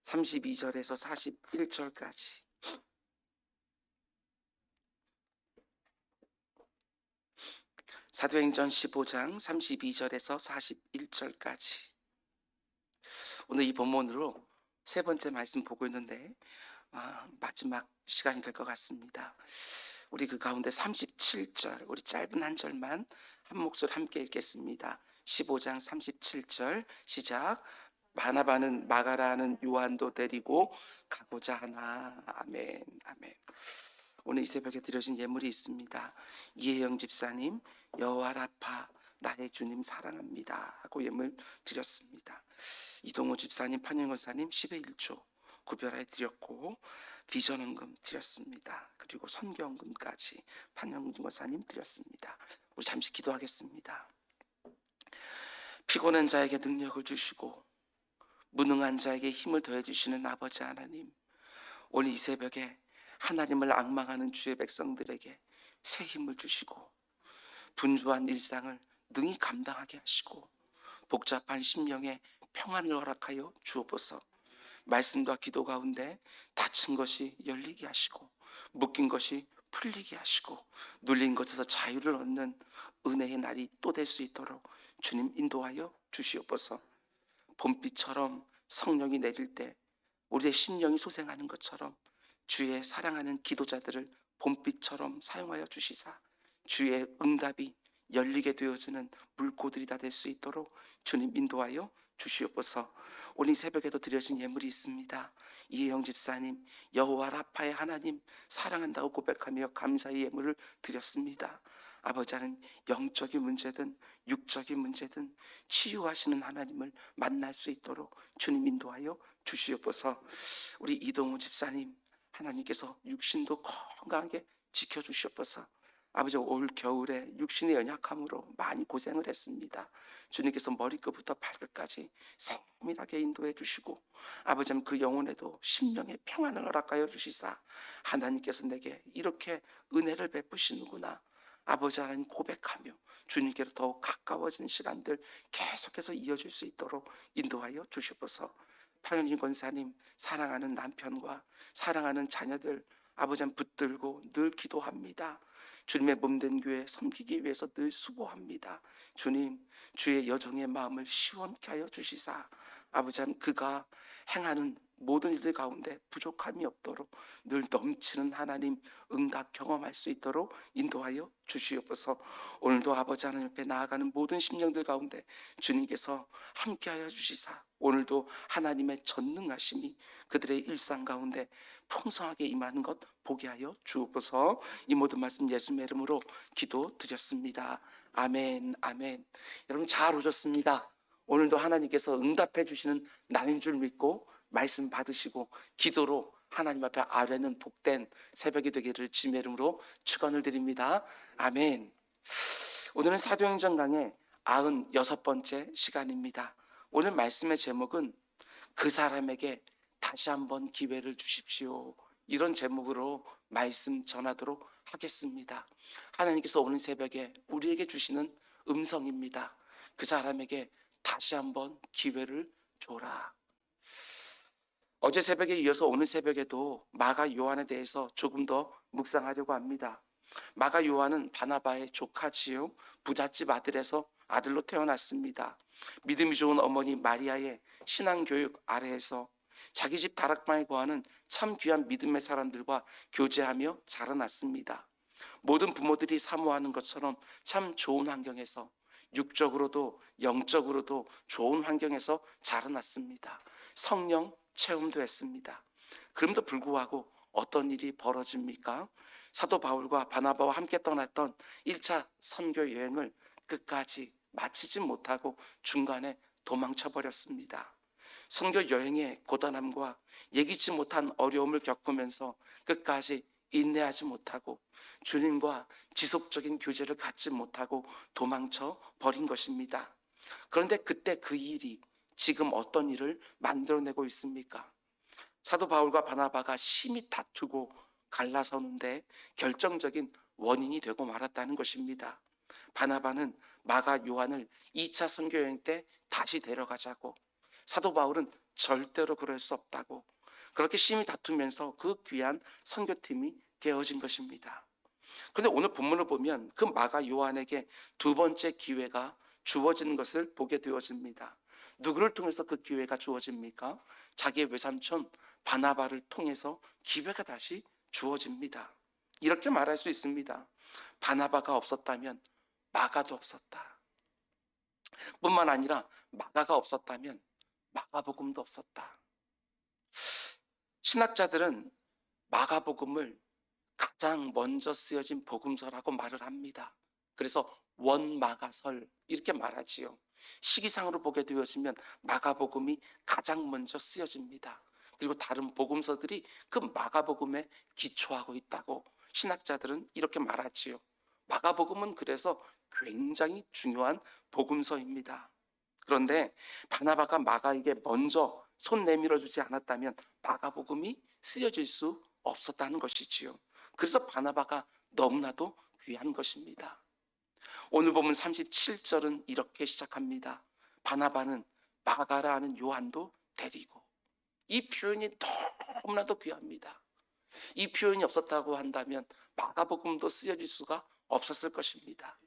32절에서 41절까지. 사도행전 15장 32절에서 41절까지. 오늘 이 본문으로 세 번째 말씀 보고 있는데 마지막 시간이 될 것 같습니다. 우리 그 가운데 37절, 우리 짧은 한 절만 한 목소리 함께 읽겠습니다. 15장 37절 시작. 바나바는 마가라는 요한도 데리고 가고자 하나. 아멘. 아멘. 오늘 이 새벽에 드려진 예물이 있습니다. 이혜영 집사님, 여호와 라파 나의 주님 사랑합니다 하고 예물 드렸습니다. 이동호 집사님, 판영권사님 10의 1조 구별하여 드렸고, 비전헌금 드렸습니다. 그리고 선교헌금까지 판영권사님 드렸습니다. 우리 잠시 기도하겠습니다. 피곤한 자에게 능력을 주시고 무능한 자에게 힘을 더해 주시는 아버지 하나님, 오늘 이 새벽에 하나님을 앙망하는 주의 백성들에게 새 힘을 주시고 분주한 일상을 능히 감당하게 하시고 복잡한 심령에 평안을 허락하여 주옵소서. 말씀과 기도 가운데 닫힌 것이 열리게 하시고 묶인 것이 풀리게 하시고 눌린 것에서 자유를 얻는 은혜의 날이 또 될 수 있도록 주님 인도하여 주시옵소서. 봄비처럼 성령이 내릴 때 우리의 심령이 소생하는 것처럼 주의 사랑하는 기도자들을 봄비처럼 사용하여 주시사 주의 응답이 열리게 되어지는 물고들이 다 될 수 있도록 주님 인도하여 주시옵소서. 오늘 새벽에도 드려진 예물이 있습니다. 이혜영 집사님, 여호와 라파의 하나님 사랑한다고 고백하며 감사의 예물을 드렸습니다. 아버지는 영적인 문제든 육적인 문제든 치유하시는 하나님을 만날 수 있도록 주님 인도하여 주시옵소서. 우리 이동호 집사님, 하나님께서 육신도 건강하게 지켜주시옵소서. 아버지, 올 겨울에 육신의 연약함으로 많이 고생을 했습니다. 주님께서 머리끝부터 발끝까지 세밀하게 인도해 주시고 아버지, 그 영혼에도 심령의 평안을 허락하여 주시사 하나님께서 내게 이렇게 은혜를 베푸시는구나 아버지 하나님 고백하며 주님께로 더욱 가까워지는 시간들 계속해서 이어질 수 있도록 인도하여 주시옵소서. 판현진 권사님, 사랑하는 남편과 사랑하는 자녀들 아버지 붙들고 늘 기도합니다. 주님의 몸된 교회 섬기기 위해서 늘 수고합니다. 주님, 주의 여종의 마음을 시원케 하여 주시사 아버지 그가 행하는 모든 일들 가운데 부족함이 없도록 늘 넘치는 하나님 응답 경험할 수 있도록 인도하여 주시옵소서. 오늘도 아버지 하나님 앞에 나아가는 모든 심령들 가운데 주님께서 함께하여 주시사 오늘도 하나님의 전능하심이 그들의 일상 가운데 풍성하게 임하는 것 보게 하여 주옵소서. 이 모든 말씀 예수님의 이름으로 기도드렸습니다. 아멘. 아멘. 여러분 잘 오셨습니다. 오늘도 하나님께서 응답해 주시는 날인 줄 믿고 말씀 받으시고 기도로 하나님 앞에 아뢰는 복된 새벽이 되기를 주님의 이름으로 축원을 드립니다. 아멘. 오늘은 사도행전 강의 96번째 시간입니다. 오늘 말씀의 제목은 그 사람에게 다시 한번 기회를 주십시오. 이런 제목으로 말씀 전하도록 하겠습니다. 하나님께서 오늘 새벽에 우리에게 주시는 음성입니다. 그 사람에게 다시 한번 기회를 줘라. 어제 새벽에 이어서 오늘 새벽에도 마가 요한에 대해서 조금 더 묵상하려고 합니다. 마가 요한은 바나바의 조카지요, 부잣집 아들로 태어났습니다. 믿음이 좋은 어머니 마리아의 신앙교육 아래에서 자기 집 다락방에 거하는 참 귀한 믿음의 사람들과 교제하며 자라났습니다. 모든 부모들이 사모하는 것처럼 참 좋은 환경에서 육적으로도 영적으로도 좋은 환경에서 자라났습니다. 성령 체험도 했습니다. 그럼에도 불구하고 어떤 일이 벌어집니까? 사도 바울과 바나바와 함께 떠났던 1차 선교 여행을 끝까지 마치지 못하고 중간에 도망쳐 버렸습니다. 선교 여행의 고단함과 예기치 못한 어려움을 겪으면서 끝까지 인내하지 못하고 주님과 지속적인 교제를 갖지 못하고 도망쳐 버린 것입니다. 그런데 그때 그 일이 지금 어떤 일을 만들어내고 있습니까? 사도 바울과 바나바가 심히 다투고 갈라서는데 결정적인 원인이 되고 말았다는 것입니다. 바나바는 마가 요한을 2차 선교여행 때 다시 데려가자고, 사도 바울은 절대로 그럴 수 없다고 그렇게 심히 다투면서 그 귀한 선교팀이 깨어진 것입니다. 그런데 오늘 본문을 보면 그 마가 요한에게 두 번째 기회가 주어지는 것을 보게 되어집니다. 누구를 통해서 그 기회가 주어집니까? 자기의 외삼촌 바나바를 통해서 기회가 다시 주어집니다. 이렇게 말할 수 있습니다. 바나바가 없었다면 마가도 없었다. 뿐만 아니라 마가가 없었다면 마가복음도 없었다. 신학자들은 마가복음을 가장 먼저 쓰여진 복음서라고 말을 합니다. 그래서 원마가설 이렇게 말하지요. 시기상으로 보게 되어지면 마가복음이 가장 먼저 쓰여집니다. 그리고 다른 복음서들이 그 마가복음에 기초하고 있다고 신학자들은 이렇게 말하지요. 마가복음은 그래서 굉장히 중요한 복음서입니다. 그런데 바나바가 마가에게 먼저 손 내밀어 주지 않았다면 마가복음이 쓰여질 수 없었다는 것이지요. 그래서 바나바가 너무나도 귀한 것입니다. 오늘 보면 37절은 이렇게 시작합니다. 바나바는 마가라 하는 요한도 데리고. 이 표현이 너무나도 귀합니다. 이 표현이 없었다고 한다면 마가복음도 쓰여질 수가 없었을 것입니다.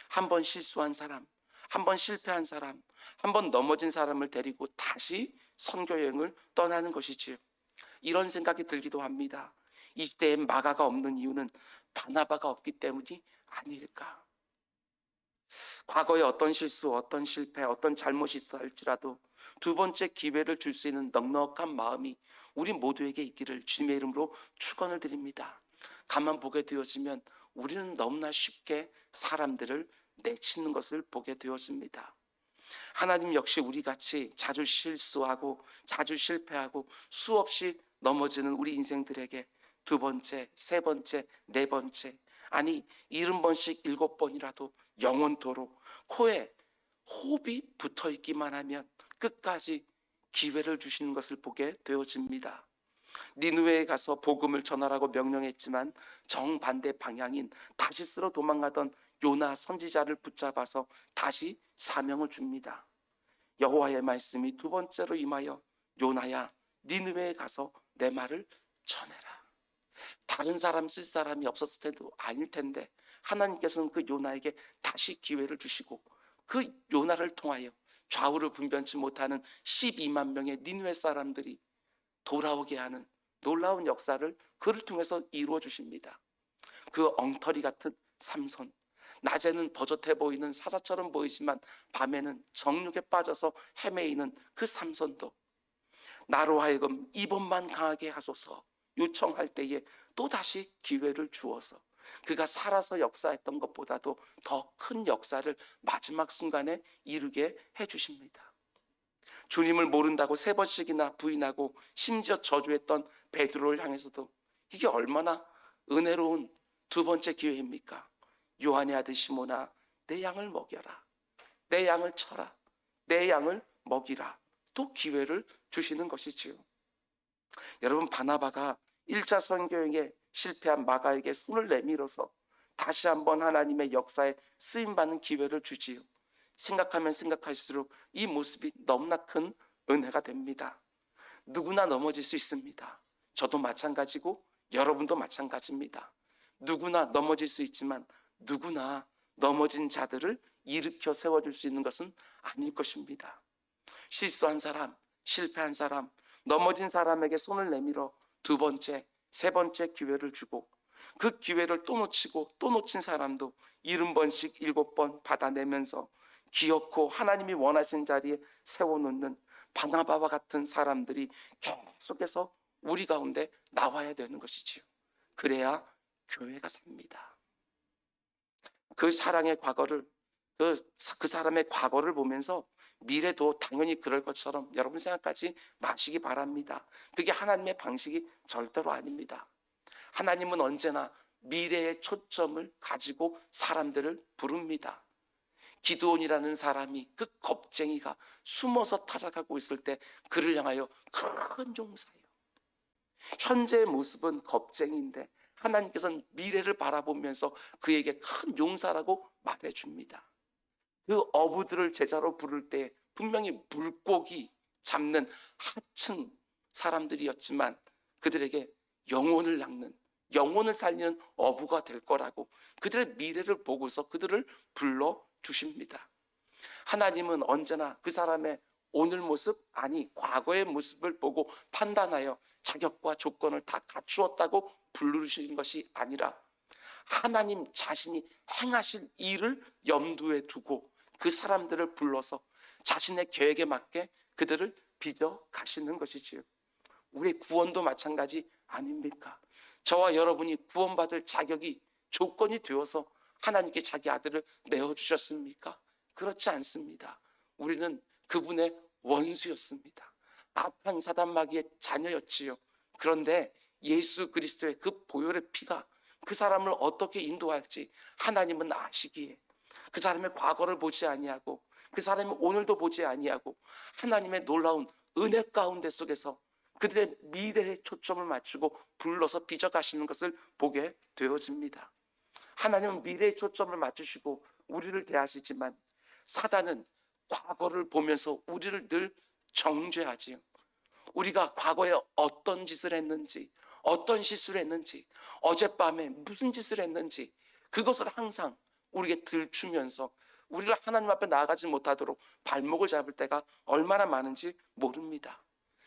한 번 실수한 사람, 한 번 실패한 사람, 한 번 넘어진 사람을 데리고 다시 선교 여행을 떠나는 것이지요. 이런 생각이 들기도 합니다. 이 시대에 마가가 없는 이유는 바나바가 없기 때문이 아닐까. 과거에 어떤 실수, 어떤 실패, 어떤 잘못이 있어 할지라도 두 번째 기회를 줄 수 있는 넉넉한 마음이 우리 모두에게 있기를 주님의 이름으로 축원을 드립니다. 가만 보게 되어지면 우리는 너무나 쉽게 사람들을 내치는 것을 보게 되어집니다. 하나님 역시 우리같이 자주 실수하고 자주 실패하고 수없이 넘어지는 우리 인생들에게 두 번째, 세 번째, 네 번째, 아니 70번씩 7번이라도 영원토록 코에 호흡이 붙어있기만 하면 끝까지 기회를 주시는 것을 보게 되어집니다. 니느웨에 가서 복음을 전하라고 명령했지만 정반대 방향인 다시스로 도망가던 요나 선지자를 붙잡아서 다시 사명을 줍니다. 여호와의 말씀이 두 번째로 임하여 요나야 니느웨에 가서 내 말을 전해라. 다른 사람 쓸 사람이 없었을 때도 아닐 텐데 하나님께서는 그 요나에게 다시 기회를 주시고 그 요나를 통하여 좌우를 분변치 못하는 12만 명의 니느웨 사람들이 돌아오게 하는 놀라운 역사를 그를 통해서 이루어 주십니다. 그 엉터리 같은 삼손, 낮에는 버젓해 보이는 사자처럼 보이지만 밤에는 정욕에 빠져서 헤매이는 그 삼손도 나로 하여금 이번만 강하게 하소서 요청할 때에 또다시 기회를 주어서 그가 살아서 역사했던 것보다도 더 큰 역사를 마지막 순간에 이루게 해주십니다. 주님을 모른다고 3번씩이나 부인하고 심지어 저주했던 베드로를 향해서도 이게 얼마나 은혜로운 두 번째 기회입니까? 요한의 아들 시몬아 내 양을 먹여라, 내 양을 쳐라, 내 양을 먹이라, 또 기회를 주시는 것이지요. 여러분, 바나바가 1차 선교행에 실패한 마가에게 손을 내밀어서 다시 한번 하나님의 역사에 쓰임받는 기회를 주지요. 생각하면 생각할수록 이 모습이 너무나 큰 은혜가 됩니다. 누구나 넘어질 수 있습니다. 저도 마찬가지고 여러분도 마찬가지입니다. 누구나 넘어질 수 있지만 누구나 넘어진 자들을 일으켜 세워줄 수 있는 것은 아닐 것입니다. 실수한 사람, 실패한 사람, 넘어진 사람에게 손을 내밀어 두 번째, 세 번째 기회를 주고 그 기회를 또 놓치고 또 놓친 사람도 70번씩 7번 받아내면서 기어코 하나님이 원하신 자리에 세워놓는 바나바와 같은 사람들이 계속해서 우리 가운데 나와야 되는 것이지요. 그래야 교회가 삽니다. 그 사랑의 과거를 그 사람의 과거를 보면서 미래도 당연히 그럴 것처럼 여러분 생각하지 마시기 바랍니다. 그게 하나님의 방식이 절대로 아닙니다. 하나님은 언제나 미래의 초점을 가지고 사람들을 부릅니다. 기드온이라는 사람이 그 겁쟁이가 숨어서 타작하고 있을 때 그를 향하여 큰 용사요. 현재의 모습은 겁쟁이인데 하나님께서는 미래를 바라보면서 그에게 큰 용사라고 말해줍니다. 그 어부들을 제자로 부를 때 분명히 물고기, 잡는 하층 사람들이었지만 그들에게 영혼을 낚는, 영혼을 살리는 어부가 될 거라고 그들의 미래를 보고서 그들을 불러주십니다. 하나님은 언제나 그 사람의 오늘 모습, 아니 과거의 모습을 보고 판단하여 자격과 조건을 다 갖추었다고 부르시는 것이 아니라 하나님 자신이 행하실 일을 염두에 두고 그 사람들을 불러서 자신의 계획에 맞게 그들을 빚어 가시는 것이지요. 우리의 구원도 마찬가지 아닙니까? 저와 여러분이 구원받을 자격이 조건이 되어서 하나님께 자기 아들을 내어주셨습니까? 그렇지 않습니다. 우리는 그분의 원수였습니다. 악한 사단 마귀의 자녀였지요. 그런데 예수 그리스도의 그 보혈의 피가 그 사람을 어떻게 인도할지 하나님은 아시기에 그 사람의 과거를 보지 아니하고 그 사람이 오늘도 보지 아니하고 하나님의 놀라운 은혜 가운데 속에서 그들의 미래에 초점을 맞추고 불러서 빚어가시는 것을 보게 되어집니다. 하나님은 미래에 초점을 맞추시고 우리를 대하시지만 사단은 과거를 보면서 우리를 늘 정죄하지요. 우리가 과거에 어떤 짓을 했는지, 어떤 실수를 했는지, 어젯밤에 무슨 짓을 했는지 그것을 항상 우리에게 들추면서 우리를 하나님 앞에 나아가지 못하도록 발목을 잡을 때가 얼마나 많은지 모릅니다.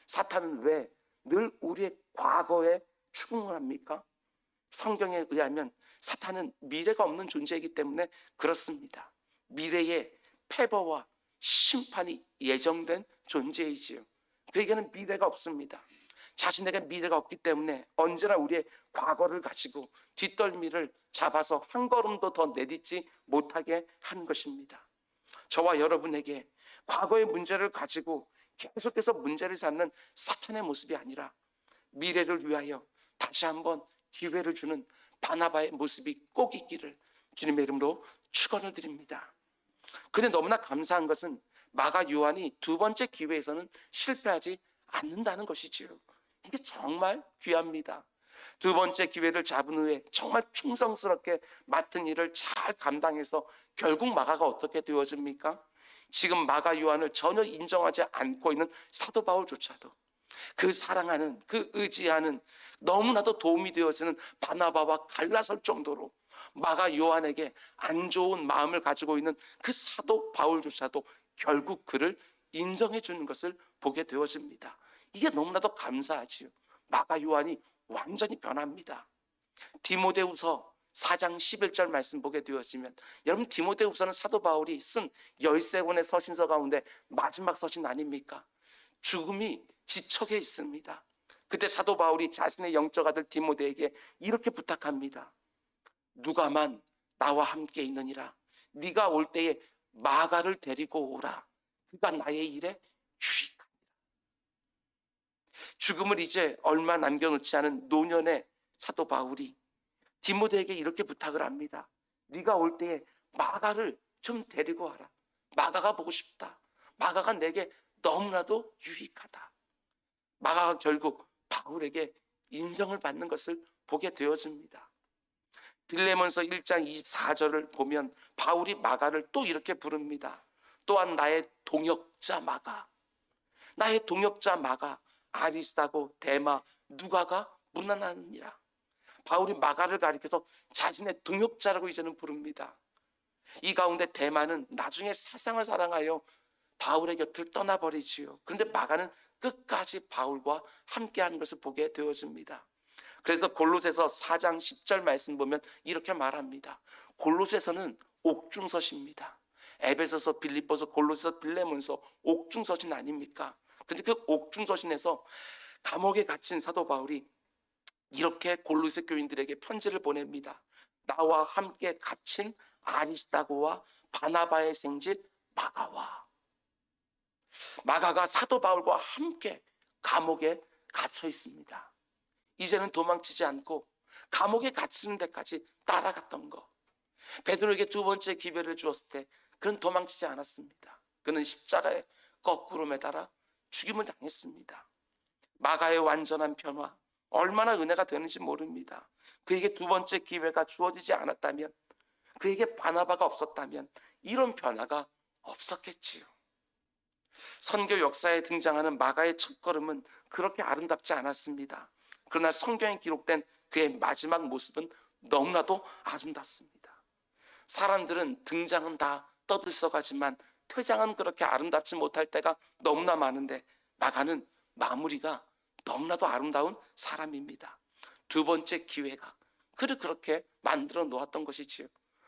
사탄은 왜 늘 우리의 과거에 추궁을 합니까? 성경에 의하면 사탄은 미래가 없는 존재이기 때문에 그렇습니다. 미래에 패배와 심판이 예정된 존재이지요. 그에게는 미래가 없습니다. 자신에게 미래가 없기 때문에 언제나 우리의 과거를 가지고 뒷덜미를 잡아서 한 걸음도 더 내딛지 못하게 한 것입니다. 저와 여러분에게 과거의 문제를 가지고 계속해서 문제를 삼는 사탄의 모습이 아니라 미래를 위하여 다시 한번 기회를 주는 바나바의 모습이 꼭 있기를 주님의 이름으로 축원을 드립니다. 그런데 너무나 감사한 것은 마가 요한이 두 번째 기회에서는 실패하지 않는다는 것이지요. 이게 정말 귀합니다. 두 번째 기회를 잡은 후에 정말 충성스럽게 맡은 일을 잘 감당해서 결국 마가가 어떻게 되어집니까? 지금 마가 요한을 전혀 인정하지 않고 있는 사도 바울조차도 그 사랑하는, 그 의지하는, 너무나도 도움이 되어지는 바나바와 갈라설 정도로 마가 요한에게 안 좋은 마음을 가지고 있는 그 사도 바울조차도 결국 그를 인정해 주는 것을 보게 되어집니다. 이게 너무나도 감사하지요. 마가 요한이 완전히 변합니다. 디모데후서 4장 11절 말씀 보게 되어지면, 여러분 디모데후서는 사도 바울이 쓴 13권의 서신서 가운데 마지막 서신 아닙니까? 죽음이 지척에 있습니다. 그때 사도 바울이 자신의 영적 아들 디모데에게 이렇게 부탁합니다. 누가만 나와 함께 있느니라. 네가 올 때에 마가를 데리고 오라. 그가 나의 일에 유익하니라. 죽음을 이제 얼마 남겨놓지 않은 노년의 사도 바울이 디모데에게 이렇게 부탁을 합니다. 네가 올 때에 마가를 좀 데리고 와라. 마가가 보고 싶다. 마가가 내게 너무나도 유익하다. 마가가 결국 바울에게 인정을 받는 것을 보게 되어집니다. 빌레몬서 1장 24절을 보면 바울이 마가를 또 이렇게 부릅니다. 또한 나의 동역자 마가, 나의 동역자 마가, 아리스타고 데마 누가가 문안하느니라. 바울이 마가를 가리켜서 자신의 동역자라고 이제는 부릅니다. 이 가운데 데마는 나중에 세상을 사랑하여 바울의 곁을 떠나버리지요. 그런데 마가는 끝까지 바울과 함께하는 것을 보게 되어집니다. 그래서 골로새서 4장 10절 말씀 보면 이렇게 말합니다. 골로새서는 옥중서십니다. 에베소서, 빌립보서, 골로새서, 빌레몬서 옥중서신 아닙니까? 그런데 그 옥중서신에서 감옥에 갇힌 사도 바울이 이렇게 골로새 교인들에게 편지를 보냅니다. 나와 함께 갇힌 아리스다고와 바나바의 생질 마가와. 마가가 사도 바울과 함께 감옥에 갇혀 있습니다. 이제는 도망치지 않고 감옥에 갇히는 데까지 따라갔던 거. 베드로에게 두 번째 기회를 주었을 때 그는 도망치지 않았습니다. 그는 십자가에 거꾸로 매달아 죽임을 당했습니다. 마가의 완전한 변화, 얼마나 은혜가 되는지 모릅니다. 그에게 두 번째 기회가 주어지지 않았다면, 그에게 바나바가 없었다면 이런 변화가 없었겠지요. 선교 역사에 등장하는 마가의 첫걸음은 그렇게 아름답지 않았습니다. 그러나 성경에 기록된 그의 마지막 모습은 너무나도 아름답습니다. 사람들은 등장은 다 떠들썩하지만 퇴장은 그렇게 아름답지 못할 때가 너무나 많은데, 마가는 마무리가 너무나도 아름다운 사람입니다. 두 번째 기회가 그를 그렇게 만들어 놓았던 것이지요.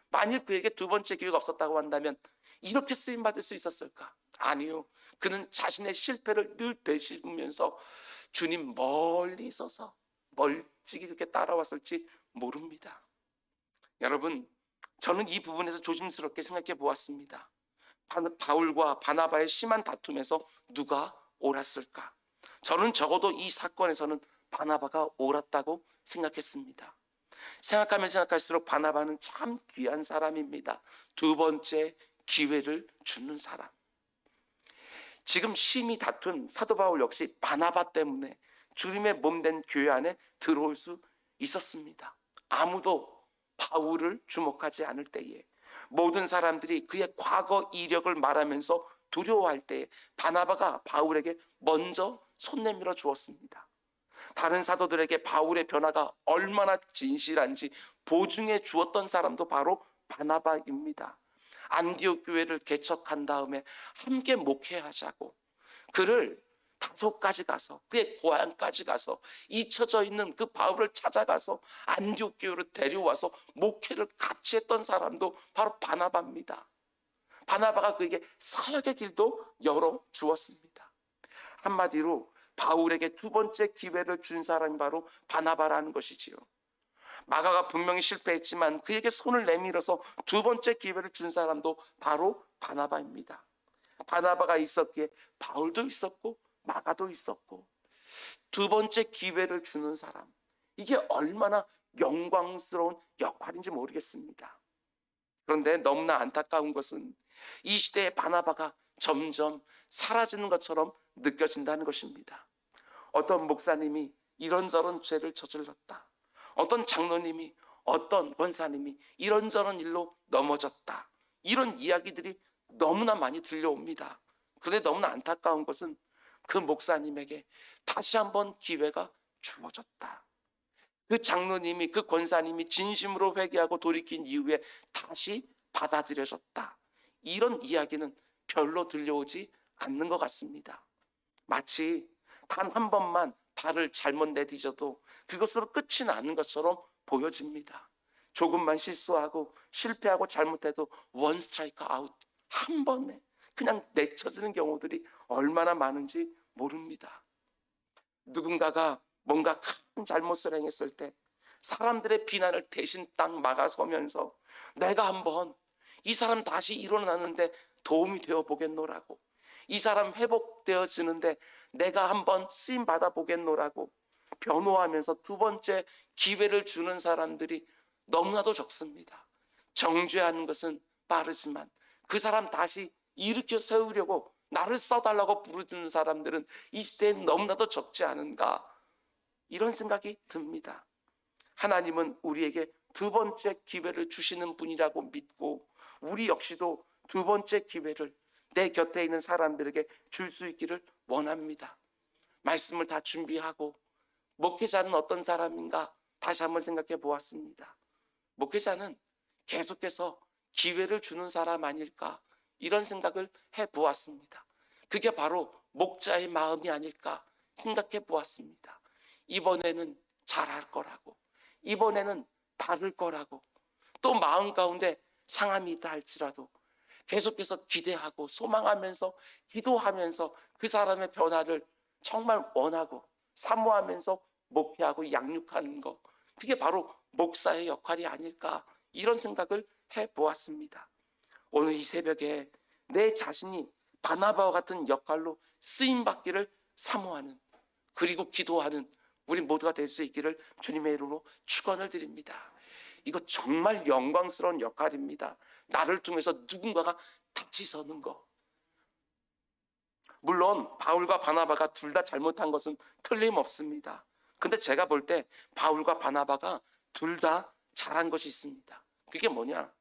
만일 그에게 두 번째 기회가 없었다고 한다면 이렇게 쓰임 받을 수 있었을까? 아니요. 그는 자신의 실패를 늘 되씹으면서 주님 멀리 있어서 멀찍이 그렇게 따라왔을지 모릅니다. 여러분, 저는 이 부분에서 조심스럽게 생각해 보았습니다. 바울과 바나바의 심한 다툼에서 누가 옳았을까? 저는 적어도 이 사건에서는 바나바가 옳았다고 생각했습니다. 생각하면 생각할수록 바나바는 참 귀한 사람입니다. 두 번째 기회를 주는 사람. 지금 심히 다툰 사도 바울 역시 바나바 때문에 주님의 몸된 교회 안에 들어올 수 있었습니다. 아무도 바울을 주목하지 않을 때에, 모든 사람들이 그의 과거 이력을 말하면서 두려워할 때에 바나바가 바울에게 먼저 손 내밀어 주었습니다. 다른 사도들에게 바울의 변화가 얼마나 진실한지 보증해 주었던 사람도 바로 바나바입니다. 안디옥 교회를 개척한 다음에 함께 목회하자고 그를 다소까지 가서, 그의 고향까지 가서, 잊혀져 있는 그 바울을 찾아가서 안디옥 교회로 데려와서 목회를 같이 했던 사람도 바로 바나바입니다. 바나바가 그에게 사역의 길도 열어 주었습니다. 한마디로 바울에게 두 번째 기회를 준 사람이 바로 바나바라는 것이지요. 마가가 분명히 실패했지만 그에게 손을 내밀어서 두 번째 기회를 준 사람도 바로 바나바입니다. 바나바가 있었기에 바울도 있었고 마가도 있었고, 두 번째 기회를 주는 사람, 이게 얼마나 영광스러운 역할인지 모르겠습니다. 그런데 너무나 안타까운 것은 이 시대의 바나바가 점점 사라지는 것처럼 느껴진다는 것입니다. 어떤 목사님이 이런저런 죄를 저질렀다, 어떤 장로님이, 어떤 권사님이 이런저런 일로 넘어졌다, 이런 이야기들이 너무나 많이 들려옵니다. 그런데 너무나 안타까운 것은 그 목사님에게 다시 한번 기회가 주어졌다, 그 장로님이, 그 권사님이 진심으로 회개하고 돌이킨 이후에 다시 받아들여졌다, 이런 이야기는 별로 들려오지 않는 것 같습니다. 마치 단 한 번만 발을 잘못 내디뎌도 그것으로 끝이 나는 것처럼 보여집니다. 조금만 실수하고 실패하고 잘못해도 원 스트라이크 아웃, 한 번에 그냥 내쳐지는 경우들이 얼마나 많은지 모릅니다. 누군가가 뭔가 큰 잘못을 행했을 때 사람들의 비난을 대신 딱 막아서면서 내가 한번 이 사람 다시 일어나는데 도움이 되어 보겠노라고, 이 사람 회복되어지는데 내가 한번 쓰임 받아 보겠노라고 변호하면서 두 번째 기회를 주는 사람들이 너무나도 적습니다. 정죄하는 것은 빠르지만 그 사람 다시 일으켜 세우려고 나를 써달라고 부르는 사람들은 이 시대엔 너무나도 적지 않은가, 이런 생각이 듭니다. 하나님은 우리에게 두 번째 기회를 주시는 분이라고 믿고 우리 역시도 두 번째 기회를 내 곁에 있는 사람들에게 줄 수 있기를 원합니다. 말씀을 다 준비하고 목회자는 어떤 사람인가 다시 한번 생각해 보았습니다. 목회자는 계속해서 기회를 주는 사람 아닐까, 이런 생각을 해 보았습니다. 그게 바로 목자의 마음이 아닐까 생각해 보았습니다. 이번에는 잘할 거라고, 이번에는 다를 거라고, 또 마음 가운데 상함이 있다 할지라도 계속해서 기대하고 소망하면서 기도하면서 그 사람의 변화를 정말 원하고 사모하면서 목회하고 양육하는 것, 그게 바로 목사의 역할이 아닐까, 이런 생각을 해보았습니다. 오늘 이 새벽에 내 자신이 바나바와 같은 역할로 쓰임받기를 사모하는, 그리고 기도하는 우리 모두가 될 수 있기를 주님의 이름으로 축원을 드립니다. 이거 정말 영광스러운 역할입니다. 나를 통해서 누군가가 같이 서는 거. 물론 바울과 바나바가 둘 다 잘못한 것은 틀림없습니다. 근데 제가 볼 때 바울과 바나바가 둘 다 잘한 것이 있습니다. 그게 뭐냐?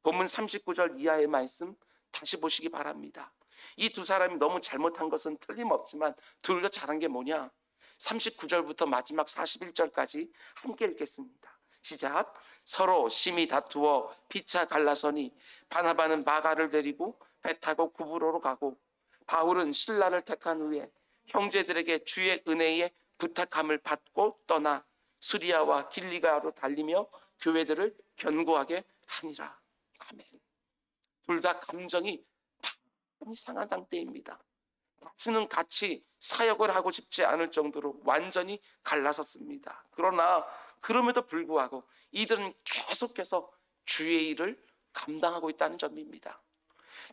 본문 39절 이하의 말씀 다시 보시기 바랍니다. 이 두 사람이 너무 잘못한 것은 틀림없지만 둘 다 잘한 게 뭐냐? 39절부터 마지막 41절까지 함께 읽겠습니다. 시작. 서로 심히 다투어 피차 갈라서니 바나바는 마가를 데리고 배 타고 구브로로 가고 바울은 신라를 택한 후에 형제들에게 주의 은혜에 부탁함을 받고 떠나 수리아와 길리가로 달리며 교회들을 견고하게 하니라. 아멘. 둘 다 감정이 많이 상한 상태입니다. 다시는 같이 사역을 하고 싶지 않을 정도로 완전히 갈라섰습니다. 그러나 그럼에도 불구하고 이들은 계속해서 주의 일을 감당하고 있다는 점입니다.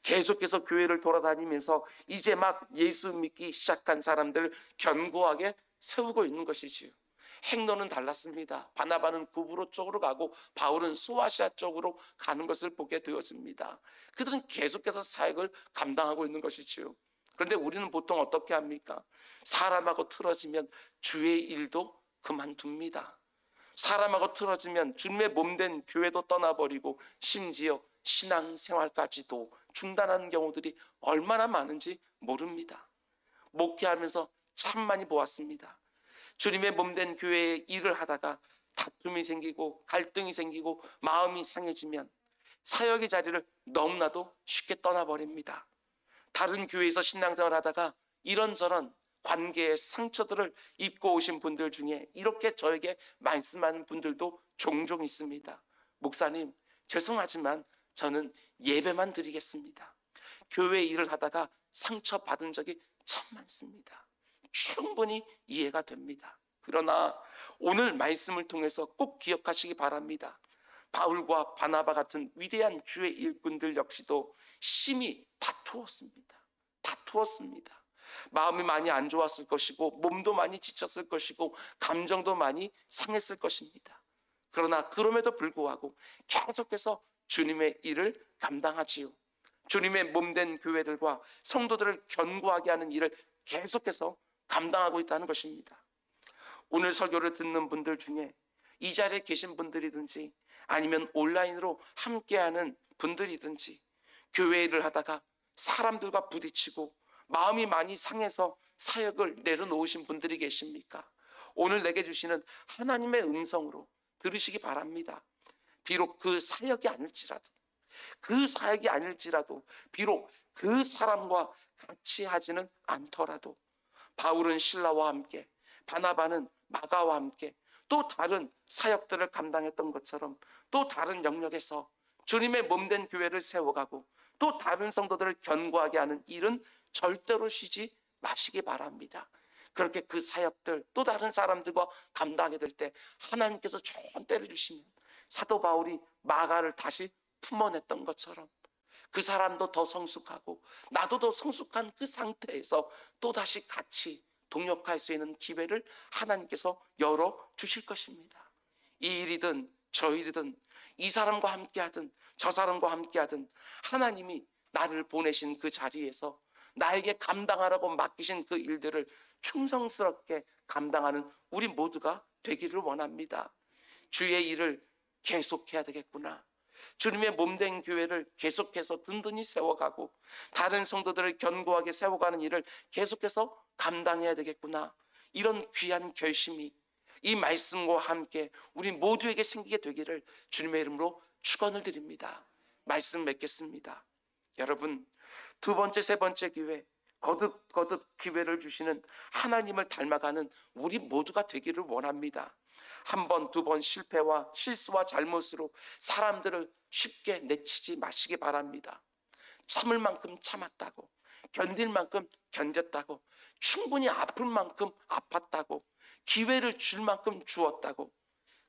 계속해서 교회를 돌아다니면서 이제 막 예수 믿기 시작한 사람들을 견고하게 세우고 있는 것이지요. 행로는 달랐습니다. 바나바는 구브로 쪽으로 가고 바울은 소아시아 쪽으로 가는 것을 보게 되었습니다. 그들은 계속해서 사역을 감당하고 있는 것이지요. 그런데 우리는 보통 어떻게 합니까? 사람하고 틀어지면 주의 일도 그만둡니다. 사람하고 틀어지면 주님의 몸된 교회도 떠나버리고 심지어 신앙생활까지도 중단하는 경우들이 얼마나 많은지 모릅니다. 목회하면서 참 많이 보았습니다. 주님의 몸된 교회에 일을 하다가 다툼이 생기고 갈등이 생기고 마음이 상해지면 사역의 자리를 너무나도 쉽게 떠나버립니다. 다른 교회에서 신앙생활 하다가 이런저런 관계의 상처들을 입고 오신 분들 중에 이렇게 저에게 말씀하는 분들도 종종 있습니다. 목사님, 죄송하지만 저는 예배만 드리겠습니다. 교회 일을 하다가 상처받은 적이 참 많습니다. 충분히 이해가 됩니다. 그러나 오늘 말씀을 통해서 꼭 기억하시기 바랍니다. 바울과 바나바 같은 위대한 주의 일꾼들 역시도 심히 다투었습니다. 마음이 많이 안 좋았을 것이고 몸도 많이 지쳤을 것이고 감정도 많이 상했을 것입니다. 그러나 그럼에도 불구하고 계속해서 주님의 일을 감당하지요. 주님의 몸된 교회들과 성도들을 견고하게 하는 일을 계속해서 감당하고 있다는 것입니다. 오늘 설교를 듣는 분들 중에 이 자리에 계신 분들이든지 아니면 온라인으로 함께하는 분들이든지 교회 일을 하다가 사람들과 부딪히고 마음이 많이 상해서 사역을 내려놓으신 분들이 계십니까? 오늘 내게 주시는 하나님의 음성으로 들으시기 바랍니다. 비록 그 사역이 아닐지라도 비록 그 사람과 같이 하지는 않더라도 바울은 신라와 함께 바나바는 마가와 함께 또 다른 사역들을 감당했던 것처럼 또 다른 영역에서 주님의 몸된 교회를 세워가고 또 다른 성도들을 견고하게 하는 일은 절대로 쉬지 마시기 바랍니다. 그렇게 그 사역들 또 다른 사람들과 감당하게 될 때 하나님께서 좋은 때를 주시면 사도 바울이 마가를 다시 품어냈던 것처럼 그 사람도 더 성숙하고 나도 더 성숙한 그 상태에서 또다시 같이 동역할 수 있는 기회를 하나님께서 열어주실 것입니다. 이 일이든 저 일이든 이 사람과 함께하든 저 사람과 함께하든 하나님이 나를 보내신 그 자리에서 나에게 감당하라고 맡기신 그 일들을 충성스럽게 감당하는 우리 모두가 되기를 원합니다. 주의 일을 계속해야 되겠구나. 주님의 몸된 교회를 계속해서 든든히 세워가고 다른 성도들을 견고하게 세워가는 일을 계속해서 감당해야 되겠구나. 이런 귀한 결심이 이 말씀과 함께 우리 모두에게 생기게 되기를 주님의 이름으로 축원을 드립니다. 말씀 맺겠습니다. 여러분, 두 번째, 세 번째 기회, 거듭 기회를 주시는 하나님을 닮아가는 우리 모두가 되기를 원합니다. 한 번, 두 번 실패와 실수와 잘못으로 사람들을 쉽게 내치지 마시기 바랍니다. 참을 만큼 참았다고, 견딜 만큼 견뎠다고, 충분히 아플 만큼 아팠다고, 기회를 줄 만큼 주었다고.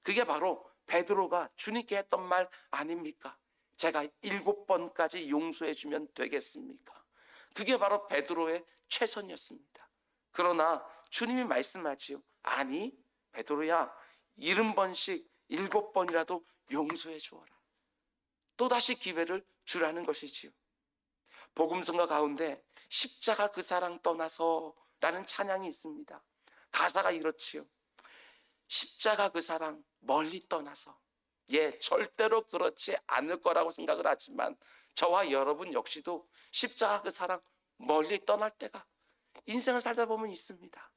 그게 바로 베드로가 주님께 했던 말 아닙니까? 제가 7번까지 용서해 주면 되겠습니까? 그게 바로 베드로의 최선이었습니다. 그러나 주님이 말씀하지요. 아니, 베드로야, 70번씩 7번이라도 용서해 주어라. 또다시 기회를 주라는 것이지요. 복음성가 가운데 십자가 그 사랑 떠나서 라는 찬양이 있습니다. 가사가 이렇지요. 십자가 그 사랑 멀리 떠나서. 절대로 그렇지 않을 거라고 생각을 하지만 저와 여러분 역시도 십자가 그 사랑 멀리 떠날 때가 인생을 살다 보면 있습니다.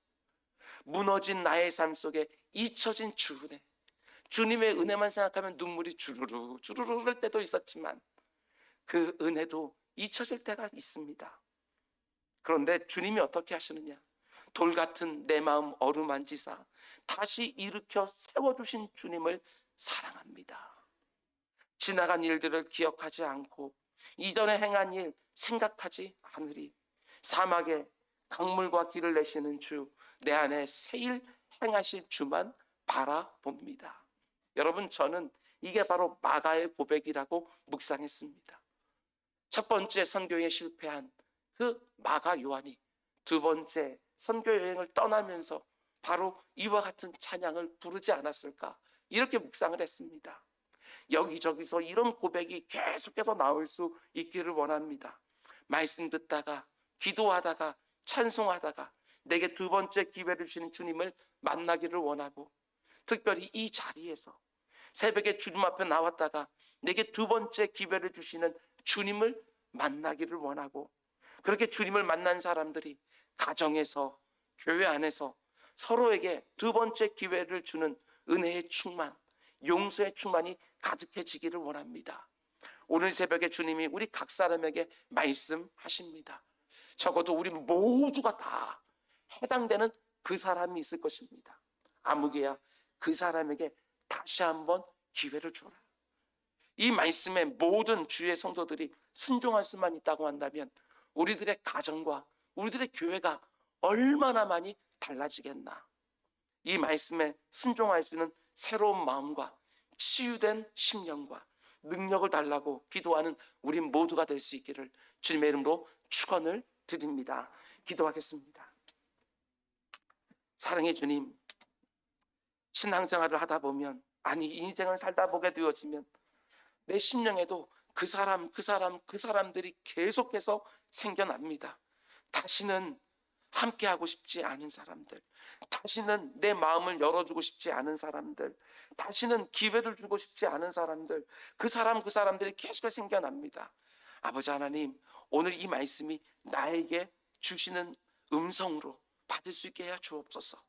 무너진 나의 삶 속에 잊혀진 주 은혜, 주님의 은혜만 생각하면 눈물이 주르르 주르르 흐를 때도 있었지만 그 은혜도 잊혀질 때가 있습니다. 그런데 주님이 어떻게 하시느냐? 돌 같은 내 마음 어루만지사 다시 일으켜 세워주신 주님을 사랑합니다. 지나간 일들을 기억하지 않고 이전에 행한 일 생각하지 않으리. 사막에 강물과 길을 내시는 주, 내 안에 새일 행하실 주만 바라봅니다. 여러분, 저는 이게 바로 마가의 고백이라고 묵상했습니다. 첫 번째 선교에 실패한 그 마가 요한이 두 번째 선교 여행을 떠나면서 바로 이와 같은 찬양을 부르지 않았을까, 이렇게 묵상을 했습니다. 여기저기서 이런 고백이 계속해서 나올 수 있기를 원합니다. 말씀 듣다가, 기도하다가, 찬송하다가 내게 두 번째 기회를 주시는 주님을 만나기를 원하고, 특별히 이 자리에서 새벽에 주님 앞에 나왔다가 내게 두 번째 기회를 주시는 주님을 만나기를 원하고, 그렇게 주님을 만난 사람들이 가정에서, 교회 안에서 서로에게 두 번째 기회를 주는 은혜의 충만, 용서의 충만이 가득해지기를 원합니다. 오늘 새벽에 주님이 우리 각 사람에게 말씀하십니다. 적어도 우리 모두가 다 해당되는 그 사람이 있을 것입니다. 아무개야 그 사람에게 다시 한번 기회를 주라. 이 말씀에 모든 주의 성도들이 순종할 수만 있다고 한다면 우리들의 가정과 우리들의 교회가 얼마나 많이 달라지겠나. 이 말씀에 순종할 수 있는 새로운 마음과 치유된 심령과 능력을 달라고 기도하는 우리 모두가 될 수 있기를 주님의 이름으로 축원을 드립니다. 기도하겠습니다. 사랑의 주님, 신앙생활을 하다 보면, 아니 인생을 살다 보게 되어지면 내 심령에도 그 사람들이 계속해서 생겨납니다. 다시는 함께하고 싶지 않은 사람들, 다시는 내 마음을 열어주고 싶지 않은 사람들, 다시는 기회를 주고 싶지 않은 사람들, 그 사람들이 계속 생겨납니다. 아버지 하나님, 오늘 이 말씀이 나에게 주시는 음성으로 받을 수 있게 해 주옵소서.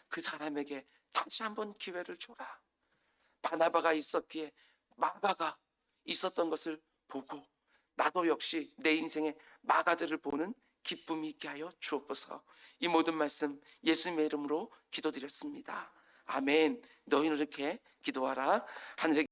그 사람에게 다시 한번 기회를 줘라. 바나바가 있었기에 마가가 있었던 것을 보고 나도 역시 내 인생의 마가들을 보는 기쁨이 있게 하여 주옵소서. 이 모든 말씀 예수님의 이름으로 기도드렸습니다. 아멘. 너희는 이렇게 기도하라. 하늘에